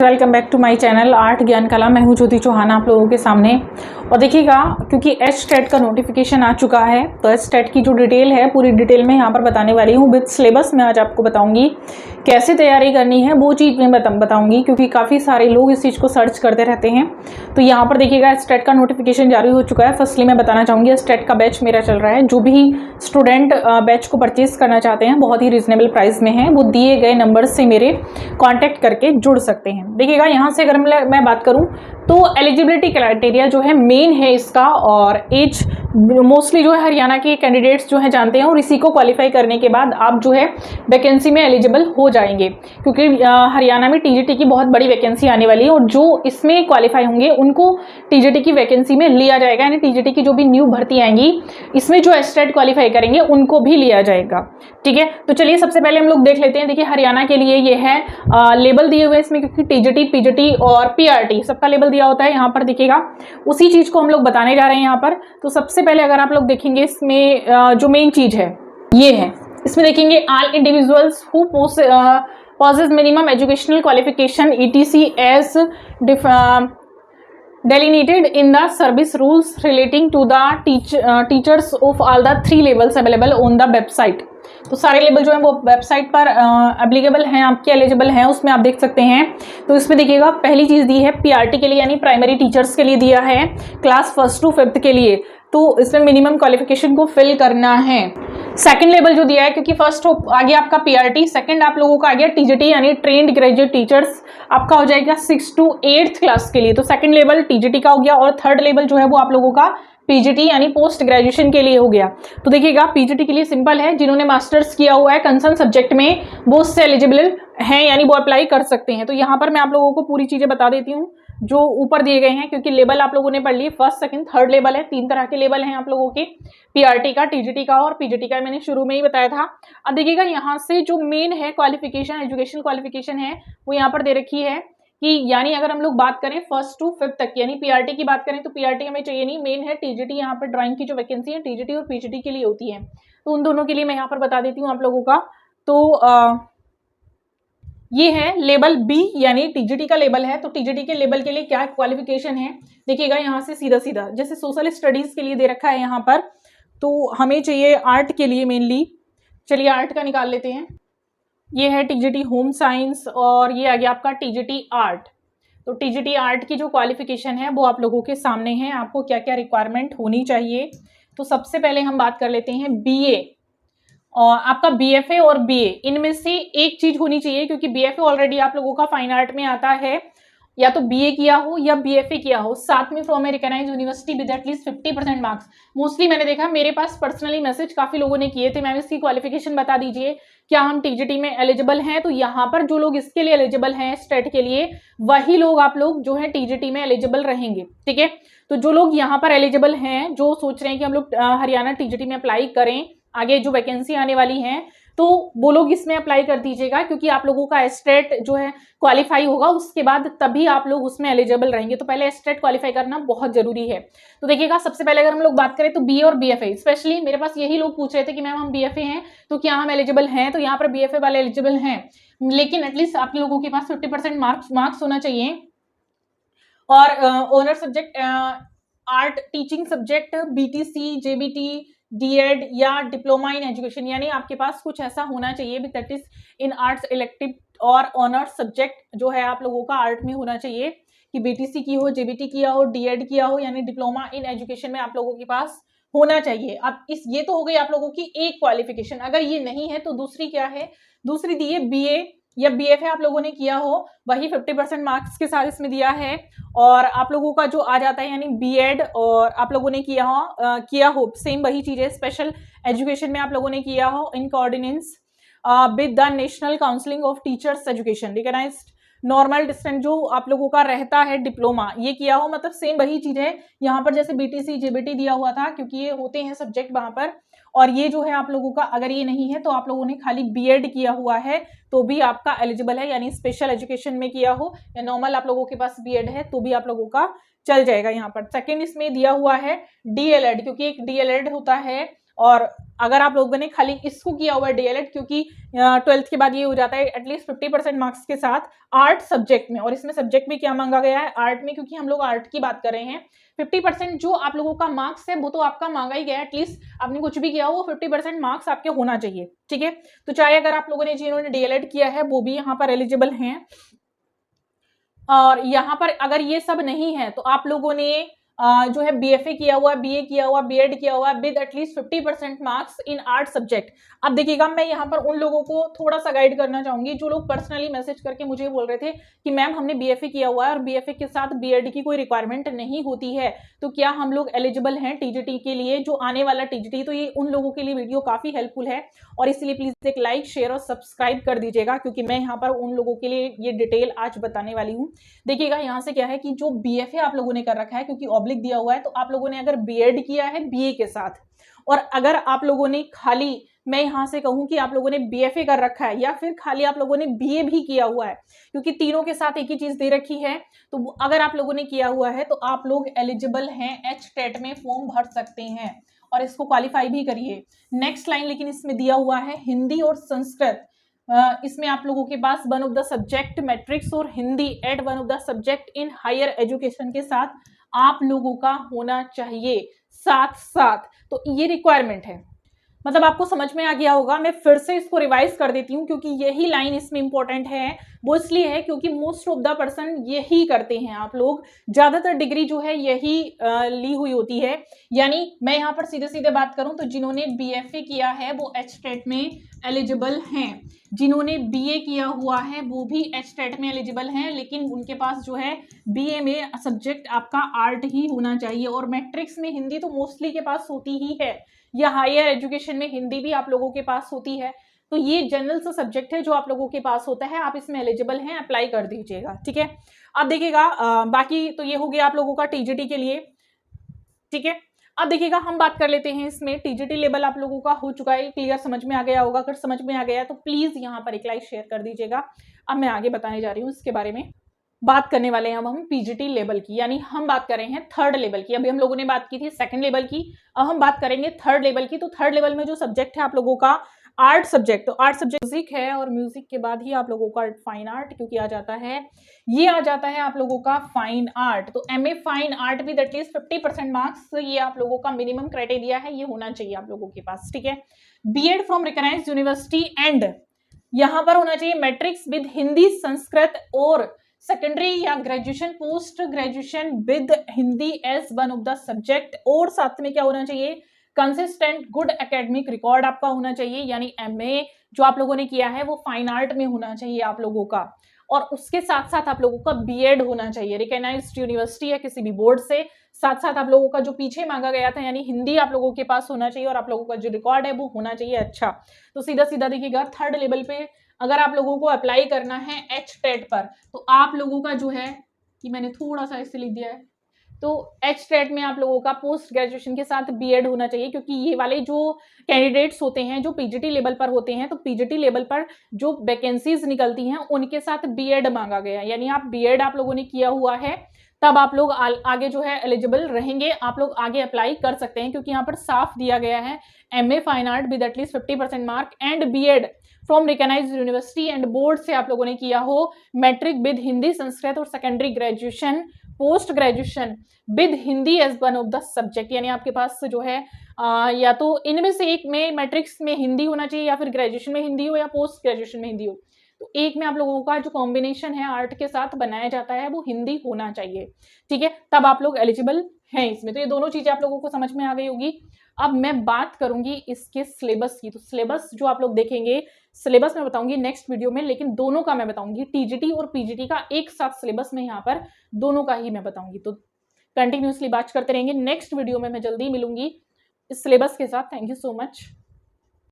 Welcome back to my channel art Gyan Kala. मैं हूं ज्योति चौहान आप लोगों के सामने। और देखिएगा, क्योंकि एच-टेट का नोटिफिकेशन आ चुका है तो एच-टेट की जो डिटेल है पूरी डिटेल में यहाँ पर बताने वाली हूँ। विद सिलेबस में आज आपको बताऊंगी कैसे तैयारी करनी है, वो चीज़ मैं बताऊंगी क्योंकि काफ़ी सारे लोग इस चीज़ को सर्च करते रहते हैं। तो यहाँ पर देखिएगा, एच-टेट का नोटिफिकेशन जारी हो चुका है। फर्स्टली मैं बताना चाहूँगी, एच-टेट का बैच मेरा चल रहा है। जो भी स्टूडेंट बैच को परचेज करना चाहते हैं बहुत ही रिजनेबल प्राइस में है, वो दिए गए नंबर से मेरे कॉन्टैक्ट करके जुड़ सकते हैं। देखिएगा, यहाँ से अगर मैं बात करूँ तो एलिजिबिलिटी क्राइटेरिया जो है मेन है इसका, और एज मोस्टली जो है हरियाणा के कैंडिडेट्स जो है जानते हैं, और इसी को क्वालिफाई करने के बाद आप जो है वैकेंसी में एलिजिबल हो जाएंगे, क्योंकि हरियाणा में टीजीटी की बहुत बड़ी वैकेंसी आने वाली है और जो इसमें क्वालिफाई होंगे उनको टीजीटी की वैकेंसी में लिया जाएगा। यानी टीजीटी की जो भी न्यू भर्ती आएंगी इसमें जो एच-टेट क्वालिफाई करेंगे उनको भी लिया जाएगा। ठीक है, तो चलिए सबसे पहले हम लोग देख लेते हैं। देखिए, हरियाणा के लिए ये है लेबल दिए हुए इसमें, क्योंकि टीजीटी, पीजीटी और पीआरटी सबका लेबल दिया होता है। यहाँ पर देखिएगा, उसी चीज को हम लोग बताने जा रहे हैं यहाँ पर। तो सबसे पहले अगर आप लोग देखेंगे इसमें जो मेन चीज है ये है, इसमें देखेंगे all individuals who possess minimum educational qualification ETC as delineated in the service rules relating to the teachers of all the 3 levels available on the website। तो सारे लेवल जो है वो वेबसाइट पर एप्लीकेबल हैं, आपके एलिजिबल हैं, उसमें आप देख सकते हैं। तो इसमें देखिएगा, पहली चीज़ दी है पीआरटी के लिए, यानी प्राइमरी टीचर्स के लिए दिया है, क्लास 1 to 5 के लिए। तो इसमें मिनिमम क्वालिफिकेशन को फिल करना है। सेकंड लेवल जो दिया है, क्योंकि फर्स्ट आ गया आपका पीआरटी, सेकंड आप लोगों का आ गया टीजीटी यानी ट्रेंड ग्रेजुएट टीचर्स, आपका हो जाएगा 6 to 8th क्लास के लिए। तो सेकंड लेवल टीजीटी का हो गया, और थर्ड लेवल जो है वो आप लोगों का पीजीटी यानी पोस्ट ग्रेजुएशन के लिए हो गया। तो देखिएगा, पीजीटी के लिए सिंपल है, जिन्होंने मास्टर्स किया हुआ है कंसर्न सब्जेक्ट में वो उससे एलिजिबल हैं, यानी वो अप्लाई कर सकते हैं। तो यहाँ पर मैं आप लोगों को पूरी चीजें बता देती हूँ जो ऊपर दिए गए हैं, क्योंकि लेवल आप लोगों ने पढ़ लिए, फर्स्ट सेकंड थर्ड लेवल है, 3 तरह के लेवल हैं आप लोगों के, पीआरटी का, टीजीटी का और पीजीटी का, मैंने शुरू में ही बताया था। अब देखिएगा, यहाँ से जो मेन है क्वालिफिकेशन, एजुकेशनल क्वालिफिकेशन है वो यहाँ पर दे रखी है कि यानी अगर हम लोग बात करें 1st to 5th तक, यानी पीआरटी की बात करें तो पीआरटी हमें चाहिए नहीं, मेन है टीजीटी। यहाँ पर ड्राइंग की जो वैकेंसी है टीजीटी और पीजीटी के लिए होती है, तो उन दोनों के लिए मैं यहाँ पर बता देती हूँ आप लोगों का। तो ये है लेवल बी, यानी टीजीटी का लेवल है। तो टीजीटी के लेवल के लिए क्या क्वालिफिकेशन है, देखिएगा यहाँ से सीधा सीधा, जैसे सोशल स्टडीज के लिए दे रखा है यहाँ पर, तो हमें चाहिए आर्ट के लिए मेनली। चलिए आर्ट का निकाल लेते हैं। ये है टीजीटी होम साइंस, और ये आ गया आपका टीजीटी आर्ट। तो टीजीटी आर्ट की जो क्वालिफिकेशन है वो आप लोगों के सामने है, आपको क्या क्या रिक्वायरमेंट होनी चाहिए। तो सबसे पहले हम बात कर लेते हैं बीए, और आपका बीएफए और बीए, इनमें से एक चीज होनी चाहिए, क्योंकि बीएफए ऑलरेडी आप लोगों का फाइन आर्ट में आता है, या तो बीए किया हो या बीएफए किया हो, साथ में from a recognised university with at least 50% marks. Mostly मैंने देखा, मेरे पास पर्सनली मैसेज काफी लोगों ने किए थे, मैम इसकी क्वालिफिकेशन बता दीजिए, क्या हम टीजीटी में एलिजिबल हैं। तो यहाँ पर जो लोग इसके लिए एलिजिबल हैं, स्टेट के लिए, वही लोग आप लोग जो है टीजीटी में एलिजिबल रहेंगे। ठीक है, तो जो लोग यहाँ पर एलिजिबल हैं, जो सोच रहे हैं कि हम लोग हरियाणा टीजीटी में अप्लाई करें, आगे जो वैकेंसी आने वाली है, तो वो लोग इसमें अप्लाई कर दीजिएगा, क्योंकि आप लोगों का एच-टेट जो है क्वालिफाई होगा, उसके बाद तभी आप लोग उसमें एलिजिबल रहेंगे। तो पहले एच-टेट क्वालिफाई करना बहुत जरूरी है। तो देखिएगा, सबसे पहले अगर हम लोग बात करें तो बीए और बीएफए, स्पेशली मेरे पास यही लोग पूछ रहे थे कि मैम हम बीएफए हैं तो क्या हम एलिजिबल हैं। तो यहाँ पर बीएफए वाले एलिजिबल हैं, लेकिन एटलीस्ट आप लोगों के पास 50% मार्क्स होना चाहिए, और honour subject art teaching subject, BTC, JBT, DEd या डिप्लोमा इन एजुकेशन, यानी आपके पास कुछ ऐसा होना चाहिए with that is in arts elective और ऑनर्स सब्जेक्ट जो है आप लोगों का आर्ट में होना चाहिए, कि बीटीसी की हो, जेबीटी किया हो, डीएड किया हो, यानी डिप्लोमा इन एजुकेशन में आप लोगों के पास होना चाहिए। अब ये तो हो गई आप लोगों की एक क्वालिफिकेशन। अगर ये नहीं है तो दूसरी क्या है, दूसरी दी है बीए या बीएफए आप लोगों ने किया हो, वही 50% मार्क्स के साथ इसमें दिया है। और आप लोगों का जो आ जाता है यानी बीएड, और आप लोगों ने किया हो सेम वही चीज है, स्पेशल एजुकेशन में आप लोगों ने किया हो in coordination with the national counselling of teachers education, recognised normal distance जो आप लोगों का रहता है डिप्लोमा, ये किया हो, मतलब सेम वही चीज है। यहाँ पर जैसे बीटीसी जेबीटी दिया हुआ था, क्योंकि ये होते हैं सब्जेक्ट वहां पर, और ये जो है आप लोगों का अगर ये नहीं है तो आप लोगों ने खाली बीएड किया हुआ है तो भी आपका एलिजिबल है, यानी स्पेशल एजुकेशन में किया हो या नॉर्मल आप लोगों के पास बीएड है तो भी आप लोगों का चल जाएगा। यहाँ पर सेकंड इसमें दिया हुआ है डीएलएड, क्योंकि एक डीएलएड होता है और अगर आप लोगों ने खाली इसको किया हुआ है डीएलएड, क्योंकि 12th के बाद ये हो जाता है एटलीस्ट 50% मार्क्स के साथ आर्ट सब्जेक्ट में, और इसमें सब्जेक्ट भी क्या मांगा गया है आर्ट में, क्योंकि हम लोग आर्ट की बात कर रहे हैं। 50% जो आप लोगों का मार्क्स है वो तो आपका मांगा ही गया, एटलीस्ट आपने कुछ भी किया हो 50% मार्क्स आपके होना चाहिए, ठीक है। तो चाहे अगर आप लोगों ने जिन्होंने डीएलएड किया है वो भी यहाँ पर एलिजिबल हैं, और यहाँ पर अगर ये सब नहीं है तो आप लोगों ने जो है बीएफए किया हुआ, बीए किया हुआ, बीएड किया हुआ with at least 50% marks in art subject. अब देखिएगा, मैं यहाँ पर उन लोगों को थोड़ा सा गाइड करना चाहूंगी जो लोग पर्सनली मैसेज करके मुझे बोल रहे थे कि मैम हमने बीएफए किया हुआ है और बीएफए के साथ बीएड की कोई रिक्वायरमेंट नहीं होती है, तो क्या हम लोग एलिजिबल हैं टीजीटी के लिए, जो आने वाला टीजीटी। तो ये उन लोगों के लिए वीडियो काफी हेल्पफुल है, और इसलिए प्लीज एक लाइक, शेयर और सब्सक्राइब कर दीजिएगा, क्योंकि मैं यहाँ पर उन लोगों के लिए ये डिटेल आज बताने वाली हूँ। देखिएगा यहाँ से क्या है कि जो बीएफए आप लोगों ने कर रखा है, क्योंकि ऑब्लिक दिया हुआ है, तो आप लोगों ने अगर बीएड किया है बीए के साथ, और अगर आप लोगों ने खाली, मैं यहां से कहूं कि आप लोगों ने बीएफए कर रखा है या फिर खाली आप लोगों ने बीए भी किया हुआ है, क्योंकि तीनों के साथ एक ही चीज दे रखी है, तो अगर आप लोगों ने किया हुआ है तो आप लोग एलिजिबल हैं, एचटेट में फॉर्म भर सकते हैं और इसको क्वालिफाई भी करिए। नेक्स्ट लाइन लेकिन इसमें दिया हुआ है हिंदी और संस्कृत, इसमें आप लोगों के पास one of the subject matrix और Hindi at one of the subject in higher education के साथ आप लोगों का होना चाहिए साथ साथ। तो ये रिक्वायरमेंट है, मतलब आपको समझ में आ गया होगा। मैं फिर से इसको रिवाइज कर देती हूँ, क्योंकि यही लाइन इसमें इंपॉर्टेंट है। वो इसलिए है क्योंकि मोस्ट ऑफ द पर्सन यही करते हैं, आप लोग ज्यादातर डिग्री जो है यही ली हुई होती है। यानी मैं यहाँ पर सीधे सीधे बात करूं तो जिन्होंने बीएफए किया है वो एचटेट में एलिजिबल हैं, जिन्होंने बीए किया हुआ है वो भी एचटेट में एलिजिबल हैं, लेकिन उनके पास जो है बीए में सब्जेक्ट आपका आर्ट ही होना चाहिए, और मैट्रिक्स में हिंदी तो मोस्टली के पास होती ही है, या हायर एजुकेशन में हिंदी भी आप लोगों के पास होती है। तो ये जनरल सा सब्जेक्ट है जो आप लोगों के पास होता है, आप इसमें एलिजिबल हैं, अप्लाई कर दीजिएगा, ठीक है। अब देखिएगा बाकी तो ये हो गया आप लोगों का टीजीटी के लिए, ठीक है। अब देखिएगा हम बात कर लेते हैं इसमें टीजीटी लेवल आप लोगों का हो चुका है, क्लियर समझ में आ गया होगा। अगर समझ में आ गया तो प्लीज यहाँ पर एक लाइक शेयर कर दीजिएगा। अब मैं आगे बताने जा रही हूँ इसके बारे में। बात करने वाले हैं अब हम पीजीटी लेवल की, यानी हम बात कर रहे हैं थर्ड लेवल की। अभी हम लोगों ने बात की थी सेकंड लेवल की, अब हम बात करेंगे थर्ड लेवल की। तो थर्ड लेवल में जो सब्जेक्ट है आप लोगों का आर्ट सब्जेक्ट, तो आर्ट सब्जेक्ट म्यूजिक है, और म्यूजिक के बाद ही आप लोगों का फाइन आर्ट क्योंकि आ जाता है, ये आ जाता है आप लोगों का फाइन आर्ट। तो MA fine art with at least 50% marks, ये आप लोगों का मिनिमम क्राइटेरिया है, ये होना चाहिए आप लोगों के पास, ठीक है। BEd from recognised university and यहाँ पर होना चाहिए मैट्रिक्स विद हिंदी संस्कृत, और सेकेंडरी या graduation post graduation with Hindi as one of the subject, और साथ में क्या होना चाहिए कंसिस्टेंट गुड एकेडमिक रिकॉर्ड आपका होना चाहिए, यानी एमए जो आप लोगों ने किया है वो फाइन आर्ट में होना चाहिए आप लोगों का, और उसके साथ साथ आप लोगों का बीएड होना चाहिए रिकॉग्नाइज्ड यूनिवर्सिटी या किसी भी बोर्ड से। साथ साथ आप लोगों का जो पीछे मांगा गया था यानी हिंदी आप लोगों के पास होना चाहिए, और आप लोगों का जो रिकॉर्ड है वो होना चाहिए अच्छा। तो सीधा सीधा देखिएगा थर्ड लेवल पे अगर आप लोगों को अप्लाई करना है एचटेट पर, तो आप लोगों का जो है कि मैंने थोड़ा सा इससे लिख दिया है, तो एचटेट में आप लोगों का पोस्ट ग्रेजुएशन के साथ बीएड होना चाहिए, क्योंकि ये वाले जो कैंडिडेट्स होते हैं जो पीजीटी लेवल पर होते हैं, तो पीजीटी लेवल पर जो वैकेंसीज निकलती हैं उनके साथ बीएड मांगा गया, यानी आप बीएड आप लोगों ने किया हुआ है तब आप लोग आगे जो है एलिजिबल रहेंगे, आप लोग आगे अप्लाई कर सकते हैं, क्योंकि यहाँ पर साफ दिया गया है MA fine art with at least 50% mark and BEd from recognised university and board से आप लोगों ने किया हो, मैट्रिक विद हिंदी संस्कृत और secondary graduation post graduation with Hindi as one of the subject, यानी आपके पास जो है या तो इनमें से एक में मैट्रिक्स में हिंदी होना चाहिए, या फिर ग्रेजुएशन में हिंदी हो या पोस्ट ग्रेजुएशन में हिंदी हो, तो एक में आप लोगों का जो कॉम्बिनेशन है आर्ट के साथ बनाया जाता है वो हिंदी होना चाहिए, ठीक है, तब आप लोग एलिजिबल हैं इसमें। तो ये दोनों चीजें आप लोगों को समझ में आ गई होगी। अब मैं बात करूंगी इसके सिलेबस की, तो सिलेबस जो आप लोग देखेंगे सिलेबस मैं बताऊंगी नेक्स्ट वीडियो में, लेकिन दोनों का मैं बताऊंगी, टीजीटी और पीजीटी का एक साथ सिलेबस में यहाँ पर दोनों का ही मैं बताऊंगी। तो कंटिन्यूसली बात करते रहेंगे, नेक्स्ट वीडियो में मैं जल्दी मिलूंगी इस सिलेबस के साथ। Thank you so much.